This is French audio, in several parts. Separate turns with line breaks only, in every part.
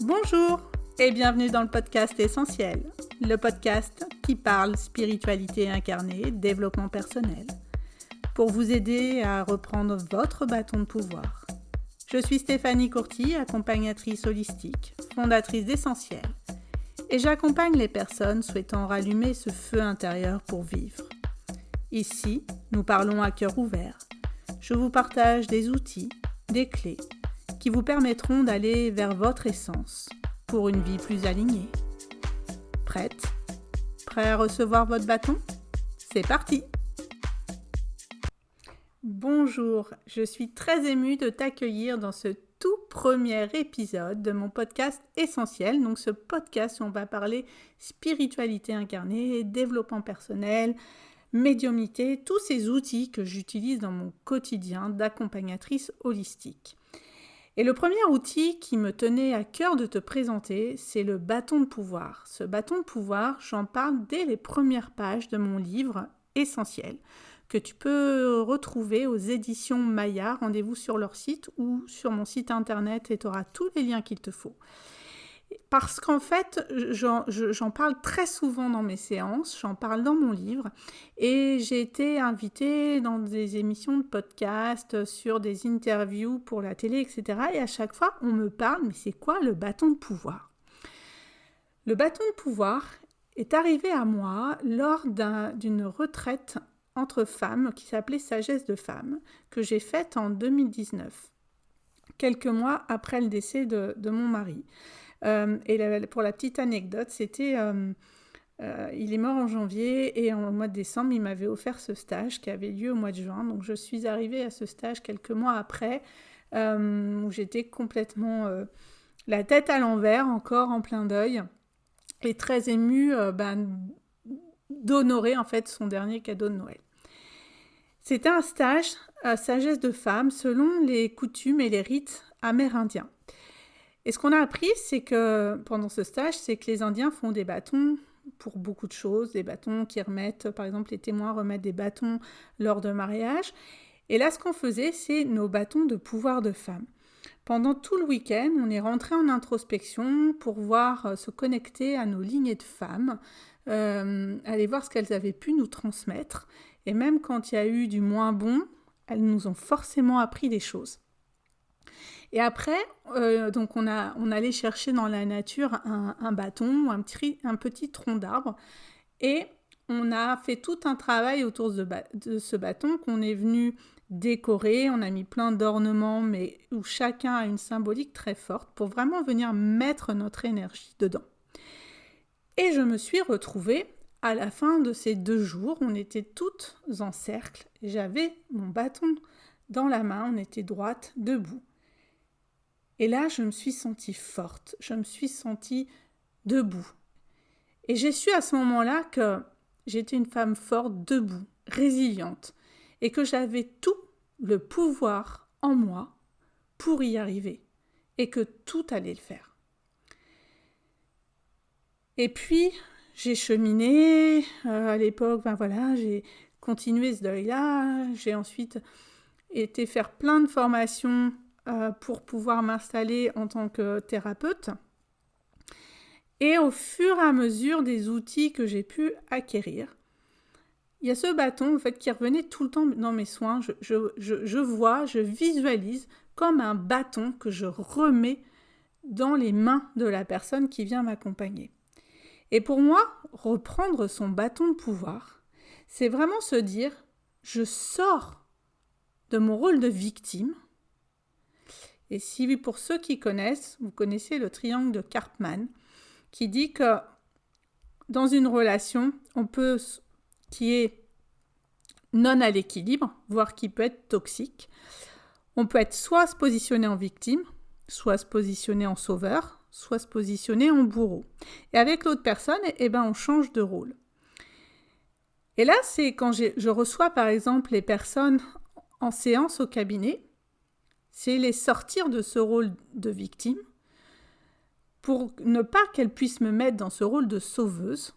Bonjour et bienvenue dans le podcast Essentiel, le podcast qui parle spiritualité incarnée, développement personnel, pour vous aider à reprendre votre bâton de pouvoir. Je suis Stéphanie Courty, accompagnatrice holistique, fondatrice d'Essentiel, et j'accompagne les personnes souhaitant rallumer ce feu intérieur pour vivre. Ici, nous parlons à cœur ouvert. Je vous partage des outils, des clés, qui vous permettront d'aller vers votre essence pour une vie plus alignée. Prête ? Prêt à recevoir votre bâton ? C'est parti ! Bonjour, je suis très émue de t'accueillir dans ce tout premier épisode de mon podcast Essentiel. Donc ce podcast où on va parler spiritualité incarnée, développement personnel, médiumnité, tous ces outils que j'utilise dans mon quotidien d'accompagnatrice holistique. Et le premier outil qui me tenait à cœur de te présenter, c'est le bâton de pouvoir. Ce bâton de pouvoir, j'en parle dès les premières pages de mon livre Essentiel, que tu peux retrouver aux éditions Maya. Rendez-vous sur leur site ou sur mon site internet et tu auras tous les liens qu'il te faut. Parce qu'en fait, j'en parle très souvent dans mes séances, j'en parle dans mon livre et j'ai été invitée dans des émissions de podcast, sur des interviews pour la télé, etc. Et à chaque fois, on me parle, mais c'est quoi le bâton de pouvoir ? Le bâton de pouvoir est arrivé à moi lors d'une retraite entre femmes qui s'appelait Sagesse de femmes, que j'ai faite en 2019, quelques mois après le décès de mon mari. Pour la petite anecdote, il est mort en janvier et au mois de décembre, il m'avait offert ce stage qui avait lieu au mois de juin. Donc je suis arrivée à ce stage quelques mois après, où j'étais complètement la tête à l'envers, encore en plein deuil, et très émue d'honorer en fait son dernier cadeau de Noël. C'était un stage sagesse de femme selon les coutumes et les rites amérindiens. Et ce qu'on a appris, c'est que pendant ce stage, c'est que les Indiens font des bâtons pour beaucoup de choses, des bâtons qui remettent, par exemple, les témoins remettent des bâtons lors de mariage. Et là, ce qu'on faisait, c'est nos bâtons de pouvoir de femme. Pendant tout le week-end, on est rentré en introspection pour se connecter à nos lignées de femmes, aller voir ce qu'elles avaient pu nous transmettre. Et même quand il y a eu du moins bon, elles nous ont forcément appris des choses. Et après, donc on allait chercher dans la nature un bâton, un petit tronc d'arbre, et on a fait tout un travail autour de ce bâton qu'on est venu décorer. On a mis plein d'ornements, mais où chacun a une symbolique très forte pour vraiment venir mettre notre énergie dedans. Et je me suis retrouvée à la fin de ces 2 jours, on était toutes en cercle, j'avais mon bâton dans la main, on était droites, debout. Et là, je me suis sentie forte, je me suis sentie debout. Et j'ai su à ce moment-là que j'étais une femme forte, debout, résiliente, et que j'avais tout le pouvoir en moi pour y arriver, et que tout allait le faire. Et puis, j'ai cheminé, à l'époque, j'ai continué ce deuil-là, j'ai ensuite été faire plein de formations pour pouvoir m'installer en tant que thérapeute. Et au fur et à mesure des outils que j'ai pu acquérir, il y a ce bâton en fait, qui revenait tout le temps dans mes soins. Je visualise comme un bâton que je remets dans les mains de la personne qui vient m'accompagner. Et pour moi, reprendre son bâton de pouvoir, c'est vraiment se dire, je sors de mon rôle de victime. Et si pour ceux qui connaissent, vous connaissez le triangle de Karpman, qui dit que dans une relation, qui est non à l'équilibre, voire qui peut être toxique, on peut être soit se positionner en victime, soit se positionner en sauveur, soit se positionner en bourreau. Et avec l'autre personne, on change de rôle. Et là, c'est quand je reçois par exemple les personnes en séance au cabinet, c'est les sortir de ce rôle de victime pour ne pas qu'elles puissent me mettre dans ce rôle de sauveuse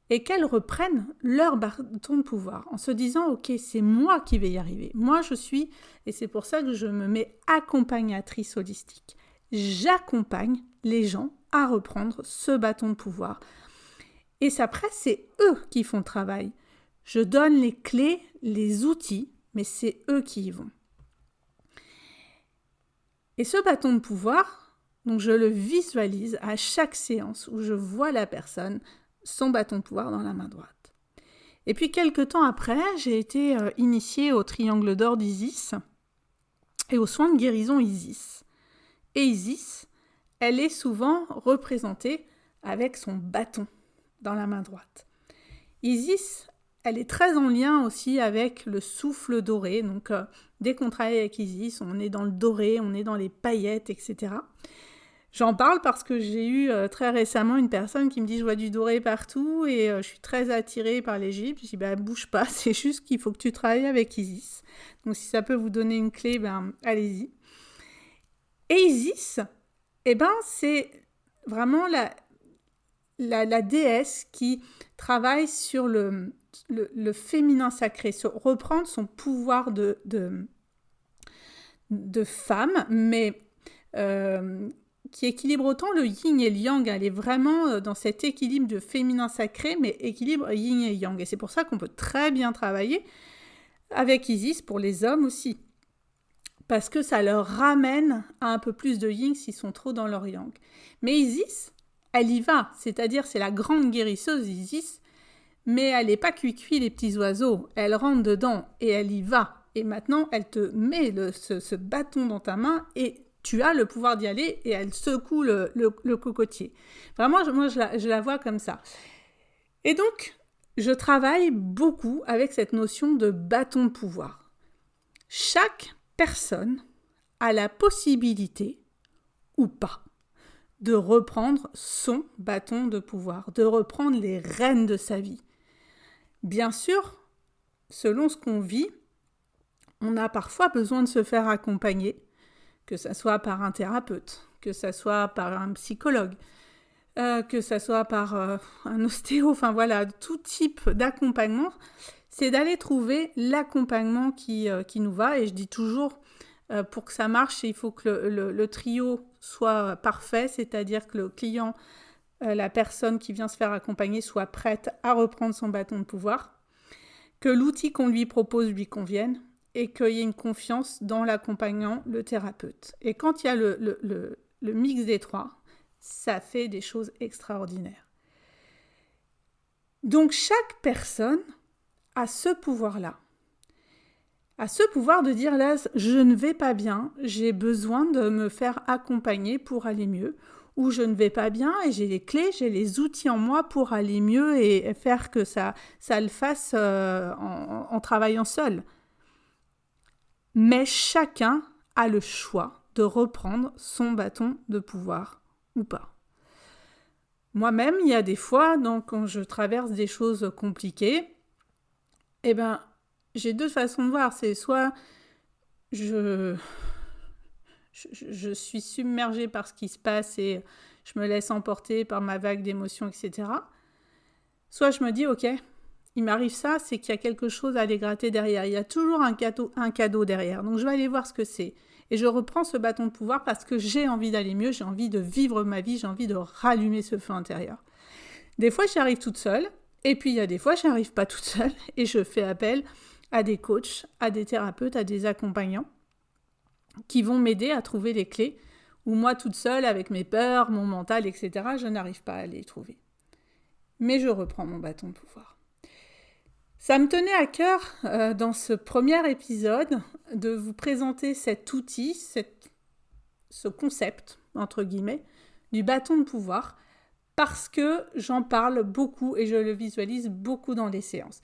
et qu'elles reprennent leur bâton de pouvoir en se disant « Ok, c'est moi qui vais y arriver. Moi, je suis... » Et c'est pour ça que je me mets accompagnatrice holistique. j'accompagne les gens à reprendre ce bâton de pouvoir. Et après, c'est eux qui font le travail. Je donne les clés, les outils, mais c'est eux qui y vont. Et ce bâton de pouvoir, donc je le visualise à chaque séance où je vois la personne, son bâton de pouvoir dans la main droite. Et puis quelques temps après, j'ai été initiée au triangle d'or d'Isis et aux soins de guérison Isis. Et Isis, elle est souvent représentée avec son bâton dans la main droite. Isis, elle est très en lien aussi avec le souffle doré. Donc, dès qu'on travaille avec Isis, on est dans le doré, on est dans les paillettes, etc. J'en parle parce que j'ai eu très récemment une personne qui me dit « Je vois du doré partout et je suis très attirée par l'Égypte. » Je dis « Bouge pas, c'est juste qu'il faut que tu travailles avec Isis. » Donc, si ça peut vous donner une clé, allez-y. Et Isis, c'est vraiment la déesse qui travaille sur le féminin sacré, sur reprendre son pouvoir de femme, mais qui équilibre autant le yin et le yang. Elle est vraiment dans cet équilibre de féminin sacré, mais équilibre yin et yang. Et c'est pour ça qu'on peut très bien travailler avec Isis pour les hommes aussi. Parce que ça leur ramène à un peu plus de yin s'ils sont trop dans leur yang. Mais Isis, elle y va. C'est-à-dire, c'est la grande guérisseuse Isis, mais elle n'est pas cuit les petits oiseaux. Elle rentre dedans et elle y va. Et maintenant, elle te met ce bâton dans ta main et tu as le pouvoir d'y aller et elle secoue le cocotier. Vraiment, moi, je la vois comme ça. Et donc, je travaille beaucoup avec cette notion de bâton de pouvoir. Chaque personne a la possibilité, ou pas, de reprendre son bâton de pouvoir, de reprendre les rênes de sa vie. Bien sûr, selon ce qu'on vit, on a parfois besoin de se faire accompagner, que ce soit par un thérapeute, que ce soit par un psychologue, que ce soit par un ostéo, enfin voilà, tout type d'accompagnement. C'est d'aller trouver l'accompagnement qui nous va. Et je dis toujours, pour que ça marche, il faut que le trio soit parfait, c'est-à-dire que le client, la personne qui vient se faire accompagner soit prête à reprendre son bâton de pouvoir, que l'outil qu'on lui propose lui convienne et qu'il y ait une confiance dans l'accompagnant, le thérapeute. Et quand il y a le mix des trois, ça fait des choses extraordinaires. Donc chaque personne a ce pouvoir-là. A ce pouvoir de dire là, je ne vais pas bien, j'ai besoin de me faire accompagner pour aller mieux, ou je ne vais pas bien et j'ai les clés, j'ai les outils en moi pour aller mieux et faire que ça le fasse en travaillant seul. Mais chacun a le choix de reprendre son bâton de pouvoir ou pas. Moi-même, il y a des fois, donc, quand je traverse des choses compliquées, j'ai deux façons de voir. C'est soit je suis submergée par ce qui se passe et je me laisse emporter par ma vague d'émotions, etc. Soit je me dis, ok, il m'arrive ça, c'est qu'il y a quelque chose à aller gratter derrière. Il y a toujours un cadeau derrière. Donc je vais aller voir ce que c'est. Et je reprends ce bâton de pouvoir parce que j'ai envie d'aller mieux, j'ai envie de vivre ma vie, j'ai envie de rallumer ce feu intérieur. Des fois, j'y arrive toute seule. Et puis, il y a des fois, je n'y arrive pas toute seule. Et je fais appel à des coachs, à des thérapeutes, à des accompagnants qui vont m'aider à trouver les clés où moi, toute seule, avec mes peurs, mon mental, etc., je n'arrive pas à les trouver. Mais je reprends mon bâton de pouvoir. Ça me tenait à cœur, dans ce premier épisode, de vous présenter cet outil, ce concept, entre guillemets, du bâton de pouvoir, parce que j'en parle beaucoup et je le visualise beaucoup dans les séances.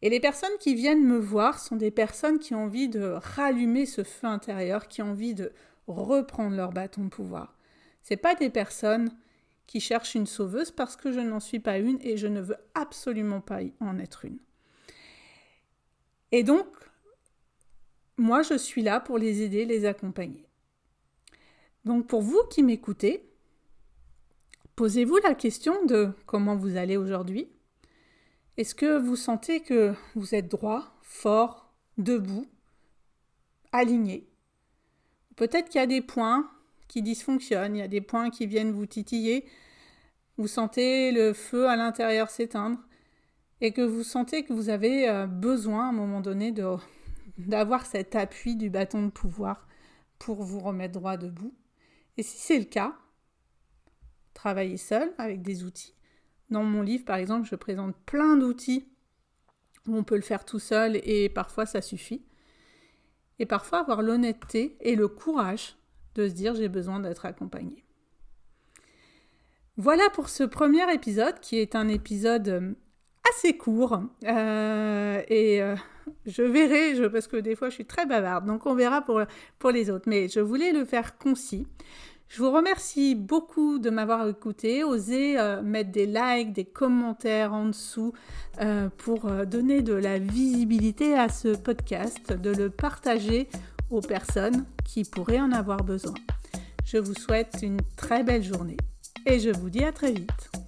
Et les personnes qui viennent me voir sont des personnes qui ont envie de rallumer ce feu intérieur, qui ont envie de reprendre leur bâton de pouvoir. Ce n'est pas des personnes qui cherchent une sauveuse parce que je n'en suis pas une et je ne veux absolument pas en être une. Et donc, moi, je suis là pour les aider, les accompagner. Donc, pour vous qui m'écoutez, posez-vous la question de comment vous allez aujourd'hui. Est-ce que vous sentez que vous êtes droit, fort, debout, aligné ? Peut-être qu'il y a des points qui dysfonctionnent, il y a des points qui viennent vous titiller, vous sentez le feu à l'intérieur s'éteindre et que vous sentez que vous avez besoin à un moment donné d'avoir cet appui du bâton de pouvoir pour vous remettre droit debout. Et si c'est le cas, travaillez seul avec des outils. Dans mon livre, par exemple, je présente plein d'outils où on peut le faire tout seul et parfois ça suffit. Et parfois avoir l'honnêteté et le courage de se dire j'ai besoin d'être accompagné. Voilà pour ce premier épisode qui est un épisode assez court je verrai, parce que des fois je suis très bavarde, donc on verra pour les autres. Mais je voulais le faire concis. Je vous remercie beaucoup de m'avoir écouté. Osez mettre des likes, des commentaires en dessous pour donner de la visibilité à ce podcast, de le partager aux personnes qui pourraient en avoir besoin. Je vous souhaite une très belle journée et je vous dis à très vite.